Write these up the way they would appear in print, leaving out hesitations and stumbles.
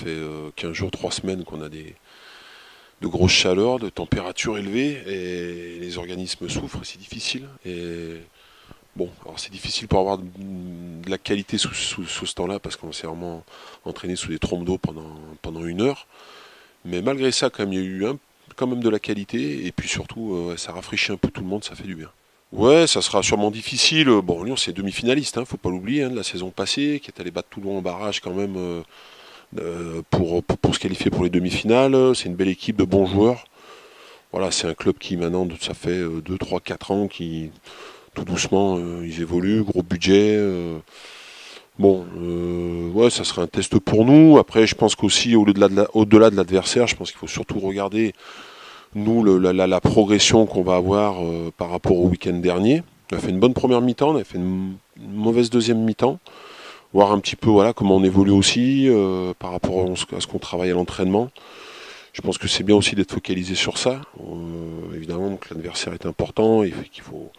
fait 15 jours, 3 semaines qu'on a de grosses chaleurs, de températures élevées, et les organismes souffrent, c'est difficile. Et bon, alors c'est difficile pour avoir de la qualité sous ce temps-là, parce qu'on s'est vraiment entraîné sous des trompes d'eau pendant 1 heure. Mais malgré ça, quand même, il y a eu quand même de la qualité, et puis surtout, ça rafraîchit un peu tout le monde, ça fait du bien. Ouais, ça sera sûrement difficile. Bon, Lyon, c'est demi-finaliste, hein, faut pas l'oublier, hein, de la saison passée, qui est allé battre Toulon en barrage quand même pour se qualifier pour les demi-finales. C'est une belle équipe de bons joueurs. Voilà, c'est un club qui maintenant, ça fait 2, 3, 4 ans, qui tout doucement, ils évoluent, gros budget. Bon, ouais, ça sera un test pour nous. Après, je pense qu'aussi, au-delà de l'adversaire, je pense qu'il faut surtout regarder, nous, la progression qu'on va avoir par rapport au week-end dernier. On a fait une bonne première mi-temps, on a fait une mauvaise deuxième mi-temps. Voir un petit peu voilà, comment on évolue aussi par rapport à ce qu'on travaille à l'entraînement. Je pense que c'est bien aussi d'être focalisé sur ça. Évidemment que l'adversaire est important et qu'il faut,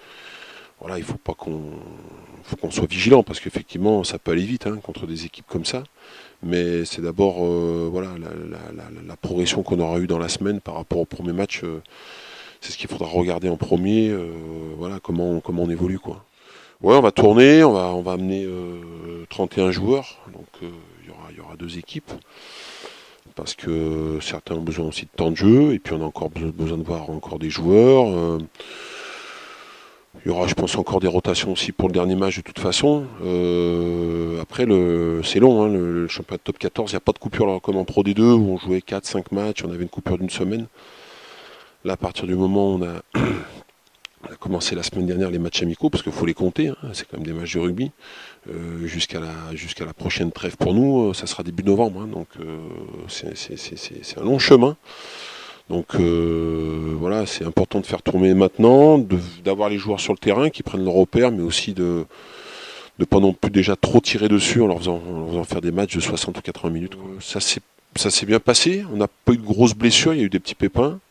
voilà, il faut qu'on soit vigilant parce qu'effectivement ça peut aller vite hein, contre des équipes comme ça. Mais c'est d'abord voilà, la progression qu'on aura eue dans la semaine par rapport au premier match. C'est ce qu'il faudra regarder en premier. Voilà, comment on évolue quoi. Ouais, on va tourner, on va amener 31 joueurs, donc il y aura 2 équipes, parce que certains ont besoin aussi de temps de jeu, et puis on a encore besoin de voir encore des joueurs. Il y aura, je pense, encore des rotations aussi pour le dernier match de toute façon. Après, c'est long, hein, le championnat de top 14, il n'y a pas de coupure là, comme en Pro D2, où on jouait 4-5 matchs, on avait une coupure d'1 semaine. Là, à partir du moment où on a commencé la semaine dernière les matchs amicaux, parce qu'il faut les compter, hein, c'est quand même des matchs de rugby. Jusqu'à la prochaine trêve pour nous, ça sera début novembre. Hein, donc c'est un long chemin. Donc voilà, c'est important de faire tourner maintenant, d'avoir les joueurs sur le terrain qui prennent leur repère, mais aussi de ne pas non plus déjà trop tirer dessus en leur faisant faire des matchs de 60 ou 80 minutes. Quoi. Ça s'est bien passé, on n'a pas eu de grosses blessures, il y a eu des petits pépins.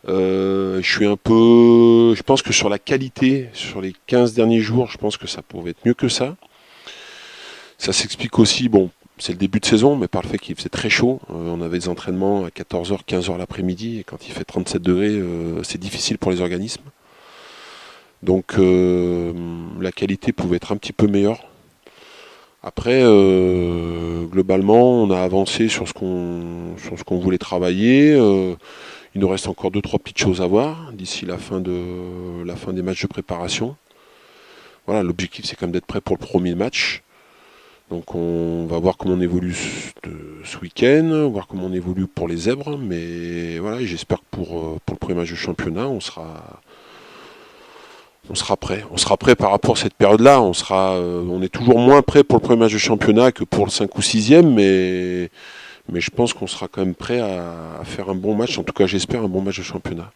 Je pense que sur la qualité, sur les 15 derniers jours, je pense que ça pouvait être mieux que ça. Ça s'explique aussi, bon, c'est le début de saison, mais par le fait qu'il faisait très chaud. On avait des entraînements à 14h, 15h l'après-midi, et quand il fait 37 degrés, c'est difficile pour les organismes. Donc la qualité pouvait être un petit peu meilleure. Après, globalement, on a avancé sur ce qu'on voulait travailler. Il nous reste encore 2-3 petites choses à voir d'ici la fin des matchs de préparation. Voilà, l'objectif c'est quand même d'être prêt pour le premier match. Donc on va voir comment on évolue ce week-end, voir comment on évolue pour les zèbres. Mais voilà, j'espère que pour le premier match de championnat, on sera prêt. On sera prêt par rapport à cette période-là. On est toujours moins prêt pour le premier match de championnat que pour le 5 ou 6e, mais je pense qu'on sera quand même prêt à faire un bon match. En tout cas, j'espère un bon match de championnat.